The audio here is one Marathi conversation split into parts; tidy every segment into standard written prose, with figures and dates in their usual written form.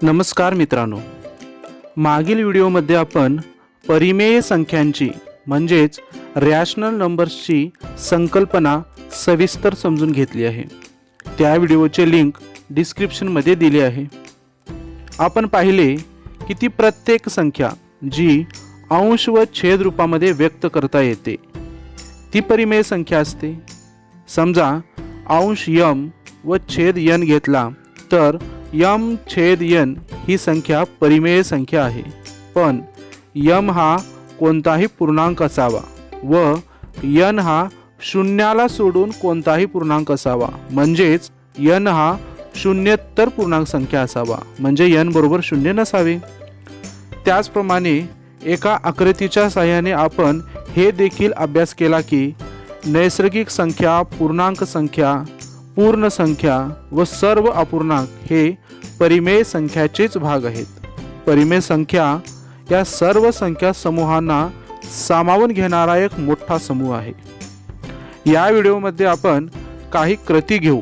नमस्कार मित्रांनो, मागील व्हिडिओमध्ये आपण परिमेय संख्यांची म्हणजेच रॅशनल नंबर्सची संकल्पना सविस्तर समजून घेतली आहे। त्या व्हिडिओचे लिंक डिस्क्रिप्शनमध्ये दिली आहे। आपण पाहिले की ती प्रत्येक संख्या जी अंश व छेद रूपामध्ये व्यक्त करता येते ती परिमेय संख्या असते। समजा अंश m व छेद n घेतला तर m छेद n ही संख्या परिमेय संख्या आहे। पण m हा कोणताही पूर्णांक असावा व n हा शून्याला सोडून कोणताही पूर्णांक असावा, म्हणजेच n हा शून्येतर पूर्णांक संख्या असावा, म्हणजे n बरोबर शून्य नसावे। त्याचप्रमाणे एका आकृतीच्या सहाय्याने आपण हे देखील अभ्यास केला की नैसर्गिक संख्या, पूर्णांक संख्या, पूर्ण संख्या व सर्व अपूर्णांक हे परिमेय संख्याचेच भाग आहेत। परिमेय संख्या या सर्व संख्या समूहांना सामावून घेणारा एक मोठा समूह आहे। या व्हिडिओमध्ये आपण काही कृती घेऊ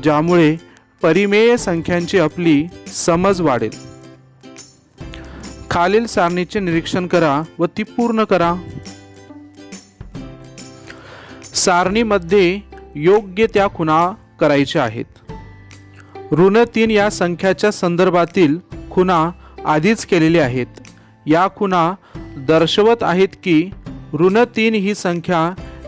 ज्यामुळे परिमेय संख्यांची आपली समज वाढेल। खालील सारणीचे निरीक्षण करा व ती पूर्ण करा। सारणीमध्ये योग्य त्या खुणा करायच्या आहेत। ऋण 3 या संख्याच्या संदर्भातील खुणा आधीच केलेल्या आहेत। या खुणा दर्शवत आहेत की ऋण 3 ही संख्या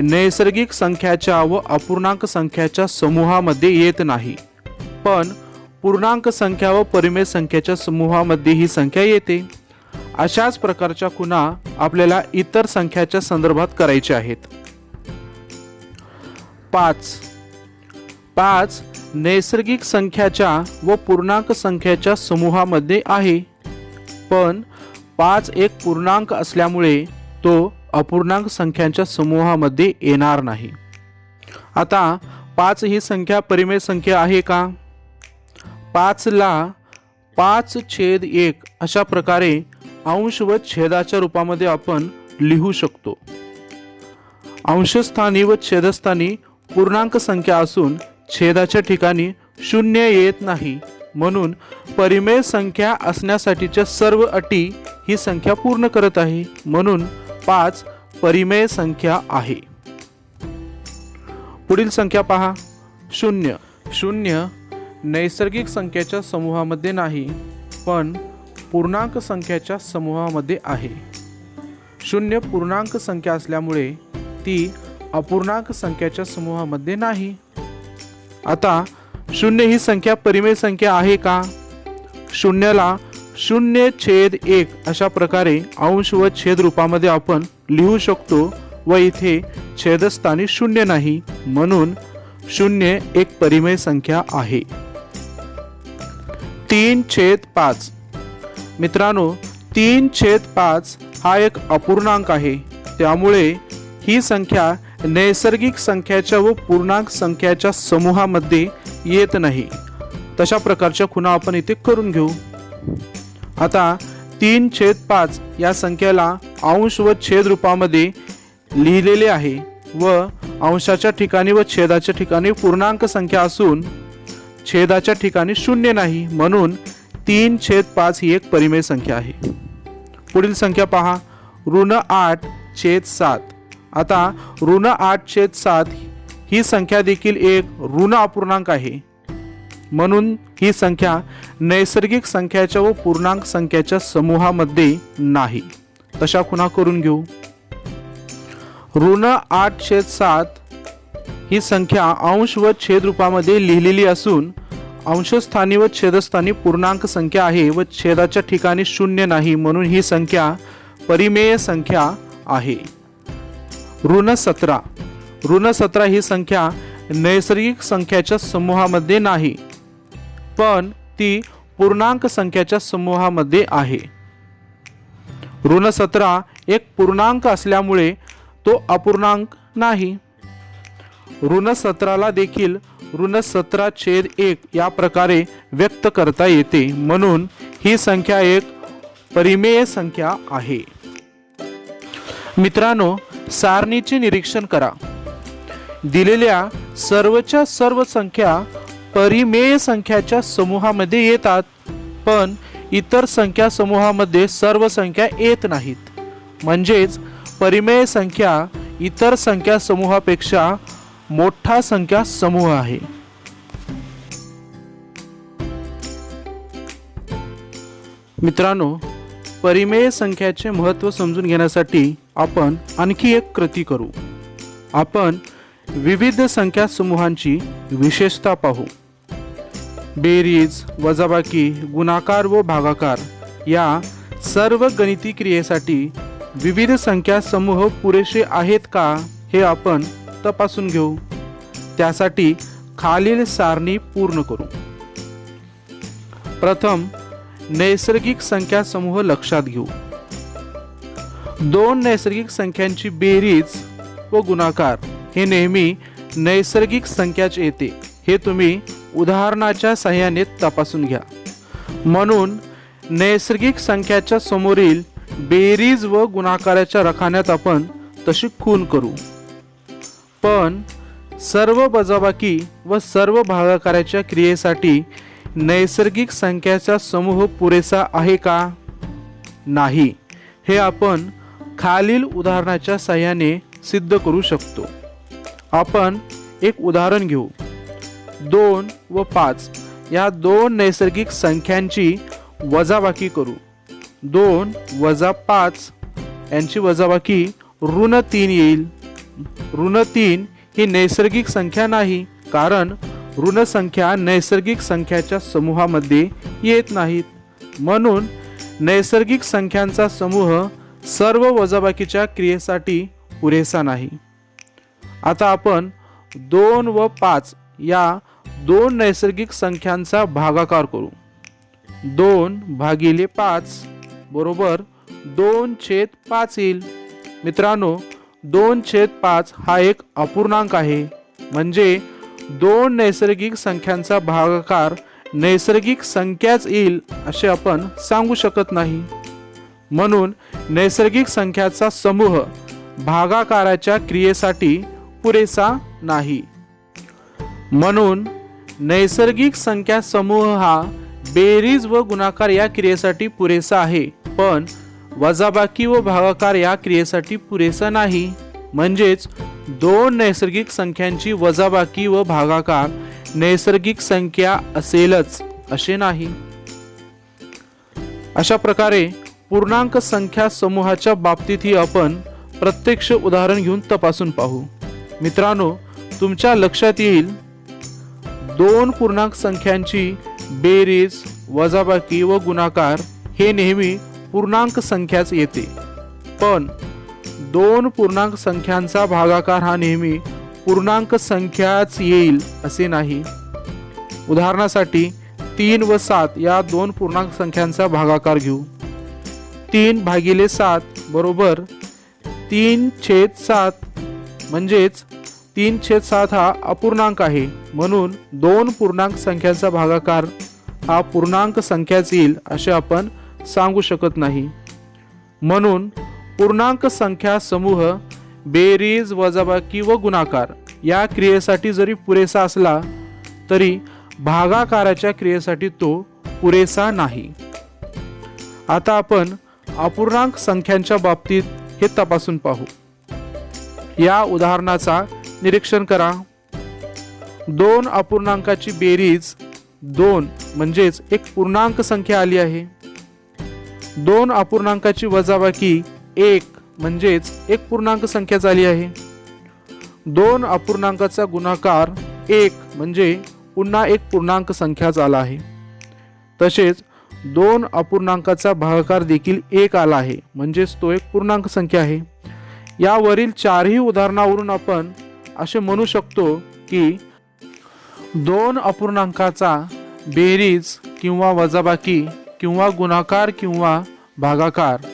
नैसर्गिक संख्याच्या व अपूर्णांक संख्याच्या समूहामध्ये येत नाही, पण पूर्णांक संख्या व परिमेय संख्याच्या समूहामध्ये ही संख्या येते। अशाच प्रकारच्या खुणा आपल्याला इतर संख्याच्या संदर्भात करायच्या आहेत। 5 नैसर्गिक संख्याच्या व पूर्णांक संख्याच्या समूहामध्ये आहे, पण 5 एक पूर्णांक असल्यामुळे तो अपूर्णांक संख्यांच्या समूहामध्ये येणार नाही। आता 5 ही संख्या परिमेय संख्या आहे का? 5 ला 5/1 अशा प्रकारे अंश व छेदाच्या रूपामध्ये आपण लिहू शकतो। अंशस्थानी व छेदस्थानी पूर्णांक संख्या असून छेदाच्या ठिकाणी शून्य येत नाही, म्हणून परिमेय संख्या असण्यासाठीच्या सर्व अटी ही संख्या पूर्ण करत आहे, म्हणून 5 परिमेय संख्या आहे। पुढील संख्या पहा, 0 नैसर्गिक संख्याच्या समूहामध्ये नाही, पण पूर्णांक संख्याच्या समूहामध्ये आहे। 0 पूर्णांक संख्या असल्यामुळे ती अपूर्णांक संख्याच्या समूहामध्ये नाही। आता 0 ही संख्या परिमेय संख्या आहे का? 0ला 0/1 अशा प्रकारे अंश व छेद रूपामध्ये आपण लिहू शकतो व इथे छेदस्थानी 0 नाही, म्हणून 0 एक परिमेय संख्या आहे। 3/5 मित्रांनो, 3/5 हा एक अपूर्णांक आहे, त्यामुळे ही संख्या नैसर्गिक संख्याच्या व पूर्णांक संख्याच्या समूहामध्ये येत नाही। तशा प्रकारच्या खुणा आपण इथे करून घेऊ। आता 3/5 या संख्याला अंश व छेद रूपामध्ये लिहिलेले आहे व अंशाच्या ठिकाणी व छेदाच्या ठिकाणी पूर्णांक संख्या असून छेदाच्या ठिकाणी 0 नाही, म्हणून 3/5 ही एक परिमेय संख्या आहे। पुढील संख्या पहा, ऋण 8/7। आता ऋण 8/7 ही संख्या देखील एक ऋण अपूर्णांक आहे, म्हणून ही संख्या नैसर्गिक संख्याच्या व पूर्णांक संख्याच्या समूहामध्ये नाही। तशा खुणा करून घेऊ। ऋण 8/7 ही संख्या अंश व छेद रूपामध्ये लिहिलेली असून अंशस्थानी व छेदस्थानी पूर्णांक संख्या आहे व छेदाच्या ठिकाणी 0 नाही, म्हणून ही संख्या परिमेय संख्या आहे। ऋण 17 ही संख्या नैसर्गिक संख्याच्या समूहामध्ये नाही, पण ती पूर्णांक संख्याच्या समूहामध्ये आहे। ऋण 17 एक पूर्णांक असल्यामुळे तो अपूर्णांक नाही। ऋण 17ला देखील ऋण 17/1 या प्रकारे व्यक्त करता येते, म्हणून ही संख्या एक परिमेय संख्या आहे। मित्रांनो, सारणीचे निरीक्षण करा। दिलेल्या सर्वच्या सर्व संख्या परिमेय संख्याच्या समूहामध्ये येतात, पण इतर संख्या समूहामध्ये सर्व संख्या येत नाहीत, म्हणजेच परिमेय संख्या इतर संख्या समूहापेक्षा मोठा संख्या समूह आहे. मित्रांनो, परिमेय संख्याचे महत्त्व समजून घेण्यासाठी आपण आणखी एक कृती करू. आपण विविध संख्या समूहांची विशेषता पाहू. बेरीज, वजाबाकी, गुणाकार व भागाकार या सर्व गणिती क्रियेसाठी विविध संख्या समूह पुरेसे आहेत का हे आपण तपासून घेऊ. त्यासाठी खालील सारणी पूर्ण करू. प्रथम नैसर्गिक संख्या समूह लक्षात घेऊ. दोन नैसर्गिक संख्यांची बेरीज व गुणाकार हे नेहमी नैसर्गिक संख्याच येते हे तुम्ही उदाहरणाच्या सहाय्याने तपासून घ्या. म्हणून नैसर्गिक संख्याच्या समोरील बेरीज व गुणाकाराच्या रकान्यात आपण तशी खून करू. पण सर्व वजाबाकी व सर्व भागाकाराच्या क्रियेसाठी नैसर्गिक संख्याचा समूह पुरेसा आहे का? नाही. हे आपण खालील उदाहरणाच्या सहाय्याने सिद्ध करू शकतो. आपण एक उदाहरण घेऊ. 2 व 5 या दोन नैसर्गिक संख्यांची वजाबाकी करू. 2 वजा 5 यांची वजाबाकी ऋण 3 येईल. ऋण 3 ही नैसर्गिक संख्या नाही, कारण ऋण संख्या नैसर्गिक संख्याच्या समूहामध्ये येत नाहीत. म्हणून नैसर्गिक संख्यांचा समूह सर्व वजाबाकीच्या क्रियेसाठी पुरेसा नाही. आता आपण 2 व 5 या दोन नैसर्गिक संख्यांचा भागाकार करू. 2 भागिले 5 बरोबर 2/5 येईल. मित्रांनो, 2/5 हा एक अपूर्णांक आहे, म्हणजे दोन नैसर्गिक संख्यांचा भागाकार नैसर्गिक संख्याच येईल असे आपण सांगू शकत नाही. म्हणून नैसर्गिक संख्याचा समूह भागाकाराच्या क्रियेसाठी पुरेसा नाही. म्हणून नैसर्गिक संख्या समूह हा बेरीज व गुणाकार या क्रियेसाठी पुरेसा आहे, पण वजाबाकी व भागाकार या क्रियेसाठी पुरेसा नाही. म्हणजेच दोन नैसर्गिक संख्यांची वजाबाकी व भागाकार नैसर्गिक संख्या असेलच असे नाही. अशा प्रकारे पूर्णांक संख्या समूहाच्या बाबतीतही आपण प्रत्यक्ष उदाहरण घेऊन तपासून पाहू. मित्रांनो, तुमच्या लक्षात येईल दोन पूर्णांक संख्यांची बेरीज, वजाबाकी व गुणाकार हे नेहमी पूर्णांक संख्याच येते, पण दोन पूर्णांक संख्यांचा भागाकार हा नेहमी पूर्णांक संख्याच येईल असे नाही. उदाहरणासाठी 3 व 7 या दोन पूर्णांक संख्यांचा भागाकार घेऊ. 3 भागिले 7 बरोबर 3/7, म्हणजेच 3/7 हा अपूर्णांक आहे. म्हणून दोन पूर्णांक संख्यांचा भागाकार हा पूर्णांक संख्याच येईल असे आपण सांगू शकत नाही. म्हणून पूर्णांक संख्या समूह बेरीज, वजाबाकी व गुणाकार या क्रियेसाठी जरी पुरेसा असला तरी भागाकाराच्या क्रियेसाठी तो पुरेसा नाही. आता आपण अपूर्णांक संख्यांच्या बाबतीत हे तपासून पाहू. या उदाहरणाचा निरीक्षण करा. 2 अपूर्णांकाची बेरीज 2 म्हणजेच एक पूर्णांक संख्या आली आहे. 2 अपूर्णांकाची वजाबाकी 1 म्हणजेच एक पूर्णांक संख्या झाली आहे. 2 अपूर्णांकाचा गुणाकार 1 म्हणजे पुन्हा एक पूर्णांक संख्या आला आहे. तसेच 2 अपूर्णांकाचा भागाकार देखील 1 आला आहे, म्हणजेच तो एक पूर्णांक संख्या आहे. यावरील चारही उदाहरणावरून आपण असे म्हणू शकतो की 2 अपूर्णांकाचा बेरीज किंवा वजाबाकी किंवा गुणाकार किंवा भागाकार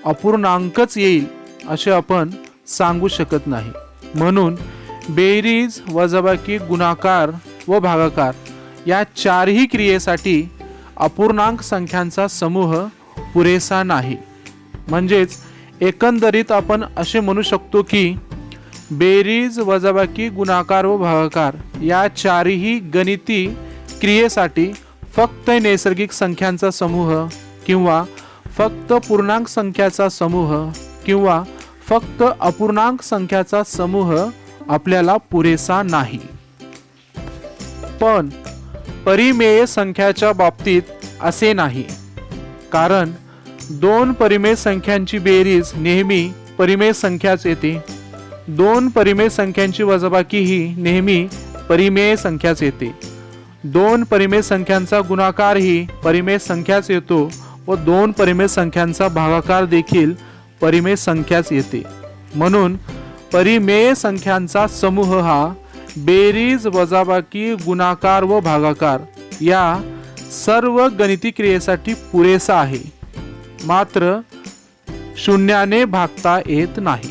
अपूर्णांकच येईल असे आपण सांगू शकत नाही. म्हणून बेरीज, वजाबाकी, गुणाकार व भागाकार या चारही क्रियेसाठी अपूर्णांक संख्यांचा समूह पुरेसा नाही. म्हणजेच एकंदरीत आपण असे म्हणू शकतो की बेरीज, वजाबाकी, गुणाकार व भागाकार या चारही गणिती क्रियेसाठी फक्त नैसर्गिक संख्यांचा समूह किंवा फक्त पूर्णांक संख्याचा समूह किंवा फक्त अपूर्णांक संख्याचा समूह आपल्याला पुरेसा नाही. पण परिमेय संख्याच्या बाबतीत असे नाही, कारण दोन परिमेय संख्यांची बेरीज नेहमी परिमेय संख्याच येते. दोन परिमेय संख्यांची वजाबाकी ही नेहमी परिमेय संख्याच येते. दोन परिमेय संख्यांचा गुणाकार ही परिमेय संख्याच येतो व दोन परिमेय संख्यांचा भागाकार देखील परिमेय संख्याच येते. म्हणून परिमेय संख्यांचा समूह हा बेरीज, वजाबाकी, गुणाकार व भागाकार या सर्व गणिती क्रियेसाठी पुरेसा आहे, मात्र शून्याने भागता येत नाही.